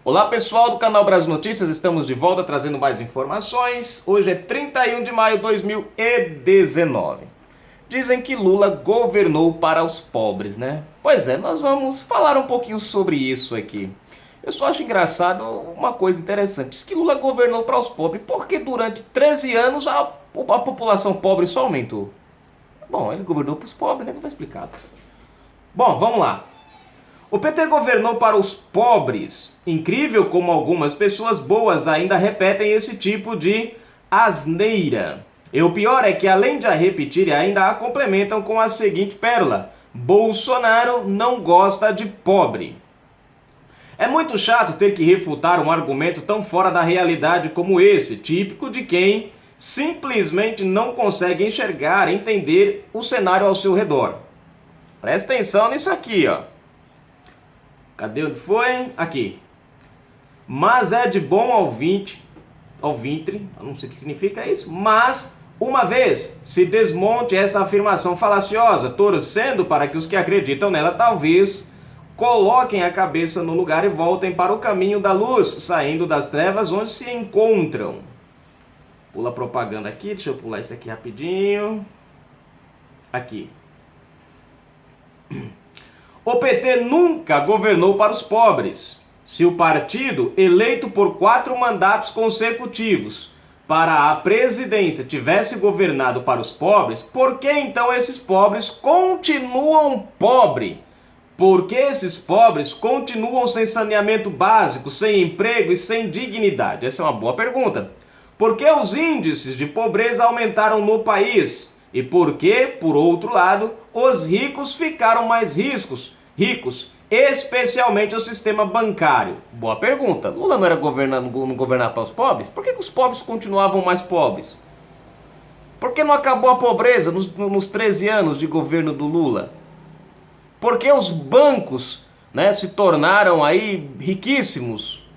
Olá pessoal do canal Brasil Notícias, estamos de volta trazendo mais informações. Hoje é 31 de maio de 2019. Dizem que Lula governou para os pobres, né? Pois é, nós vamos falar um pouquinho sobre isso aqui. Eu só acho engraçado uma coisa interessante. Diz que Lula governou para os pobres porque durante 13 anos a população pobre só aumentou. Bom, ele governou para os pobres, né? Não está explicado. Bom, vamos lá. O PT governou para os pobres. Incrível como algumas pessoas boas ainda repetem esse tipo de asneira. E o pior é que além de a repetir, ainda a complementam com a seguinte pérola: Bolsonaro não gosta de pobre. É muito chato ter que refutar um argumento tão fora da realidade como esse, típico de quem simplesmente não consegue enxergar, entender o cenário ao seu redor. Presta atenção nisso aqui, ó. Cadê onde foi? Aqui. Mas é de bom ouvinte, não sei o que significa isso, mas uma vez se desmonte essa afirmação falaciosa, torcendo para que os que acreditam nela talvez coloquem a cabeça no lugar e voltem para o caminho da luz, saindo das trevas onde se encontram. Pula a propaganda aqui, deixa eu pular isso aqui rapidinho. Aqui. O PT nunca governou para os pobres. Se o partido, eleito por 4 mandatos consecutivos para a presidência, tivesse governado para os pobres, por que então esses pobres continuam pobres? Por que esses pobres continuam sem saneamento básico, sem emprego e sem dignidade? Essa é uma boa pergunta. Por que os índices de pobreza aumentaram no país? E por que, por outro lado, os ricos ficaram mais ricos, especialmente o sistema bancário? Boa pergunta. Lula não era governar para os pobres? Por que os pobres continuavam mais pobres? Por que não acabou a pobreza nos 13 anos de governo do Lula? Por que os bancos, se tornaram aí riquíssimos?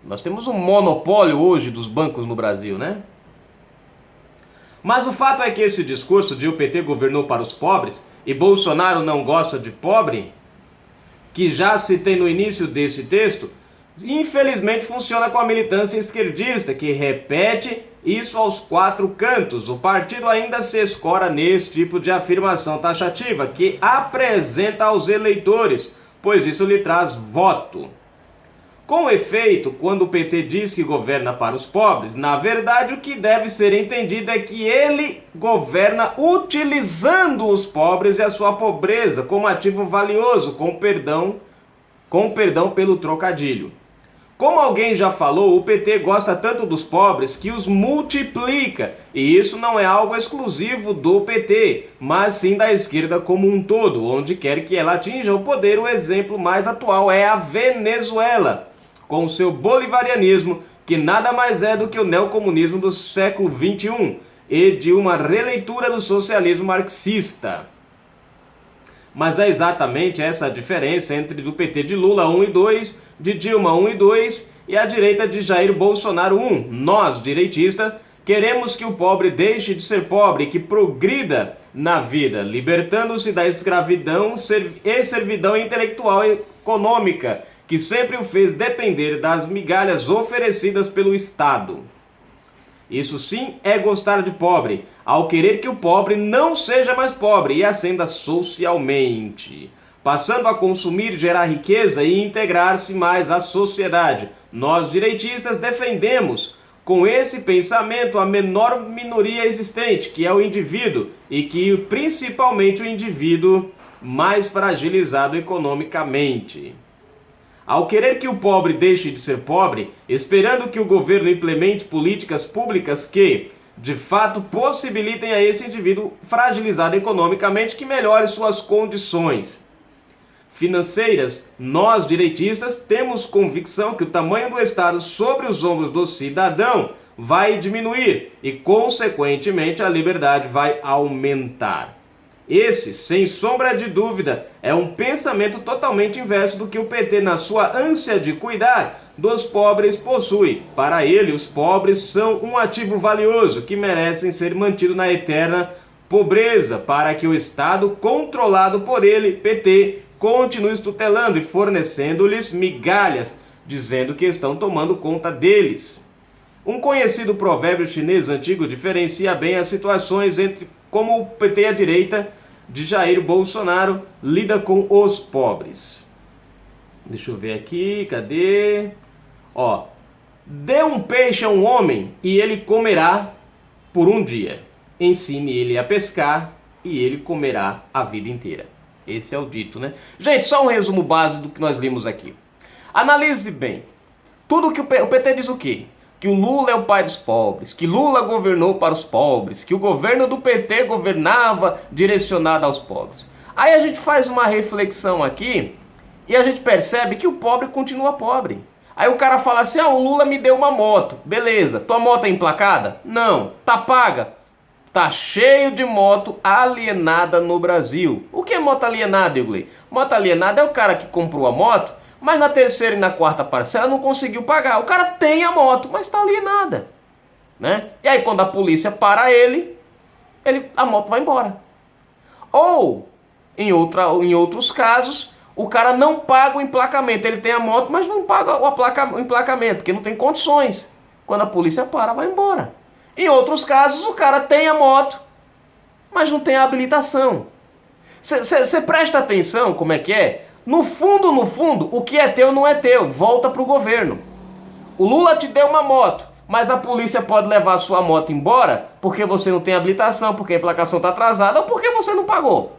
Nós temos um monopólio hoje dos bancos no Brasil, né? Mas o fato é que esse discurso de o PT governou para os pobres e Bolsonaro não gosta de pobre, que já citei no início deste texto, infelizmente funciona com a militância esquerdista, que repete isso aos 4 cantos. O partido ainda se escora nesse tipo de afirmação taxativa, que apresenta aos eleitores, pois isso lhe traz voto. Com efeito, quando o PT diz que governa para os pobres, na verdade o que deve ser entendido é que ele governa utilizando os pobres e a sua pobreza como ativo valioso, com perdão pelo trocadilho. Como alguém já falou, o PT gosta tanto dos pobres que os multiplica, e isso não é algo exclusivo do PT, mas sim da esquerda como um todo, onde quer que ela atinja o poder. O exemplo mais atual é a Venezuela, com seu bolivarianismo, que nada mais é do que o neocomunismo do século XXI, e de uma releitura do socialismo marxista. Mas é exatamente essa a diferença entre do PT de Lula 1 e 2, de Dilma 1 e 2 e a direita de Jair Bolsonaro 1. Nós, direitistas, queremos que o pobre deixe de ser pobre e que progrida na vida, libertando-se da escravidão e servidão intelectual e econômica, que sempre o fez depender das migalhas oferecidas pelo Estado. Isso sim é gostar de pobre, ao querer que o pobre não seja mais pobre e ascenda socialmente, passando a consumir, gerar riqueza e integrar-se mais à sociedade. Nós, direitistas, defendemos com esse pensamento a menor minoria existente, que é o indivíduo, e que principalmente o indivíduo mais fragilizado economicamente. Ao querer que o pobre deixe de ser pobre, esperando que o governo implemente políticas públicas que, de fato, possibilitem a esse indivíduo fragilizado economicamente que melhore suas condições financeiras, nós, direitistas, temos convicção que o tamanho do Estado sobre os ombros do cidadão vai diminuir e, consequentemente, a liberdade vai aumentar. Esse, sem sombra de dúvida, é um pensamento totalmente inverso do que o PT, na sua ânsia de cuidar dos pobres, possui. Para ele, os pobres são um ativo valioso que merecem ser mantido na eterna pobreza, para que o Estado, controlado por ele, PT, continue tutelando e fornecendo-lhes migalhas dizendo que estão tomando conta deles. Um conhecido provérbio chinês antigo diferencia bem as situações entre como o PT e a direita de Jair Bolsonaro lida com os pobres. Deixa eu ver aqui, cadê? Ó, dê um peixe a um homem e ele comerá por um dia. Ensine ele a pescar e ele comerá a vida inteira. Esse é o dito, né? Gente, só um resumo básico do que nós lemos aqui. Analise bem. Tudo que o PT diz o quê? Que o Lula é o pai dos pobres, que Lula governou para os pobres, que o governo do PT governava direcionado aos pobres. Aí a gente faz uma reflexão aqui e a gente percebe que o pobre continua pobre. Aí o cara fala assim, o Lula me deu uma moto. Beleza, tua moto é emplacada? Não. Tá paga? Tá cheio de moto alienada no Brasil. O que é moto alienada, Eugley? Moto alienada é o cara que comprou a moto, mas na terceira e na quarta parcela não conseguiu pagar. O cara tem a moto, mas está alienada, né? E aí quando a polícia para ele, a moto vai embora. Ou, em outros casos, o cara não paga o emplacamento. Ele tem a moto, mas não paga o emplacamento, porque não tem condições. Quando a polícia para, vai embora. Em outros casos, o cara tem a moto, mas não tem a habilitação. Você presta atenção como é que é? No fundo, o que é teu não é teu, volta para o governo. O Lula te deu uma moto, mas a polícia pode levar a sua moto embora porque você não tem habilitação, porque a emplacação está atrasada ou porque você não pagou.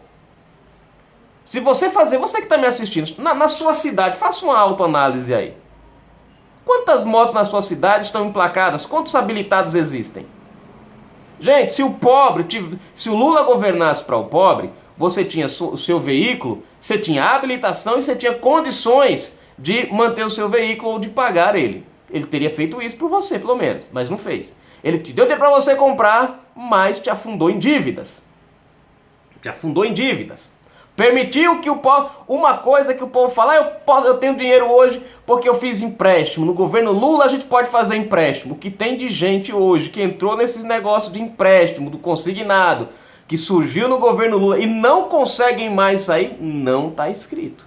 Se você que está me assistindo, na sua cidade, faça uma autoanálise aí. Quantas motos na sua cidade estão emplacadas? Quantos habilitados existem? Gente, se o Lula governasse para o pobre, você tinha o seu veículo, você tinha habilitação e você tinha condições de manter o seu veículo ou de pagar ele. Ele teria feito isso por você, pelo menos, mas não fez. Ele te deu dinheiro para você comprar, mas te afundou em dívidas. Permitiu que o povo... Uma coisa que o povo fala, eu tenho dinheiro hoje porque eu fiz empréstimo. No governo Lula a gente pode fazer empréstimo. O que tem de gente hoje que entrou nesses negócios de empréstimo, do consignado, que surgiu no governo Lula e não conseguem mais sair, não está escrito.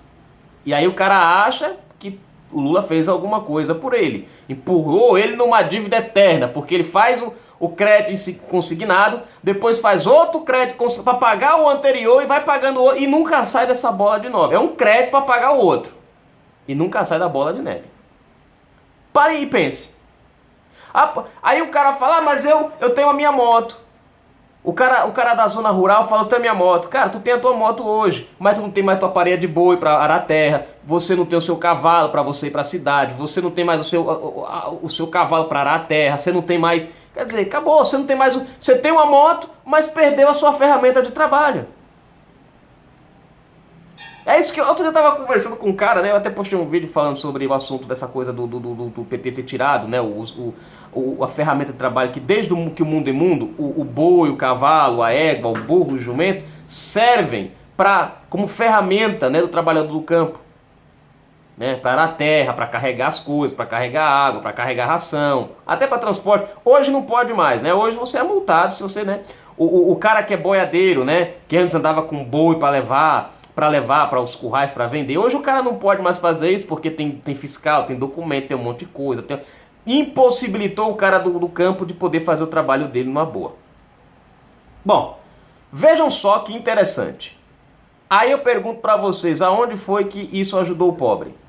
E aí o cara acha que o Lula fez alguma coisa por ele. Empurrou ele numa dívida eterna, porque ele faz o crédito consignado, depois faz outro crédito para pagar o anterior e vai pagando o outro e nunca sai dessa bola de neve. É um crédito para pagar o outro e nunca sai da bola de neve. Pare e pense. Aí o cara fala, mas eu tenho a minha moto. O cara da zona rural fala, eu tenho a minha moto. Cara, tu tem a tua moto hoje, mas tu não tem mais tua parede de boi para arar a terra, você não tem o seu cavalo para você ir para a cidade, você não tem mais o seu cavalo para arar a terra, você não tem mais... Quer dizer, acabou, você não tem mais... Você tem uma moto, mas perdeu a sua ferramenta de trabalho. É isso que outro dia eu estava conversando com um cara, né? Eu até postei um vídeo falando sobre o assunto dessa coisa do PT ter tirado, né? A ferramenta de trabalho que desde que o mundo é mundo, o boi, o cavalo, a égua, o burro, o jumento, servem como ferramenta, né, do trabalhador do campo. Né, para arar a terra, para carregar as coisas, para carregar água, para carregar ração, até para transporte. Hoje não pode mais, né? Hoje você é multado se você, né? O cara que é boiadeiro, né? Que antes andava com boi para levar para os currais para vender. Hoje o cara não pode mais fazer isso porque tem fiscal, tem documento, tem um monte de coisa. Impossibilitou o cara do campo de poder fazer o trabalho dele numa boa. Bom, vejam só que interessante. Aí eu pergunto para vocês, aonde foi que isso ajudou o pobre?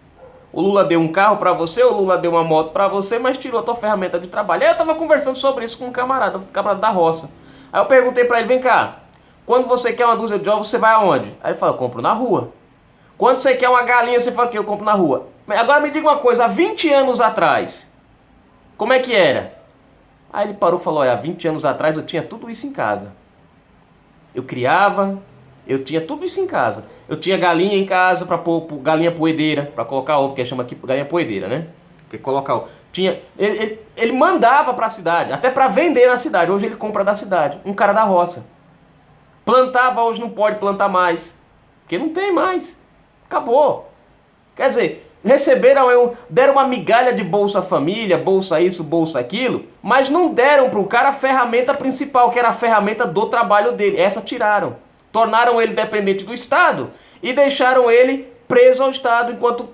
O Lula deu um carro para você, o Lula deu uma moto para você, mas tirou a tua ferramenta de trabalho. Aí eu estava conversando sobre isso com um camarada da roça. Aí eu perguntei para ele, vem cá, quando você quer uma dúzia de ovos, você vai aonde? Aí ele falou, eu compro na rua. Quando você quer uma galinha, você fala, o quê? Eu compro na rua. Agora me diga uma coisa, há 20 anos atrás, como é que era? Aí ele parou e falou, há 20 anos atrás eu tinha tudo isso em casa. Eu criava, eu tinha tudo isso em casa. Eu tinha galinha em casa para pôr galinha poedeira, para colocar ovo, que chama aqui galinha poedeira, né? Que colocar ovo. Ele mandava para a cidade, até para vender na cidade. Hoje ele compra da cidade, um cara da roça. Plantava, hoje não pode plantar mais, porque não tem mais. Acabou. Quer dizer, deram uma migalha de Bolsa Família, Bolsa isso, Bolsa aquilo, mas não deram para o cara a ferramenta principal, que era a ferramenta do trabalho dele. Essa tiraram. Tornaram ele dependente do Estado e deixaram ele preso ao Estado enquanto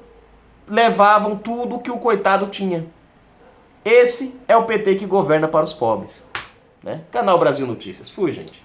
levavam tudo que o coitado tinha. Esse é o PT que governa para os pobres. Né? Canal Brasil Notícias. Fui, gente.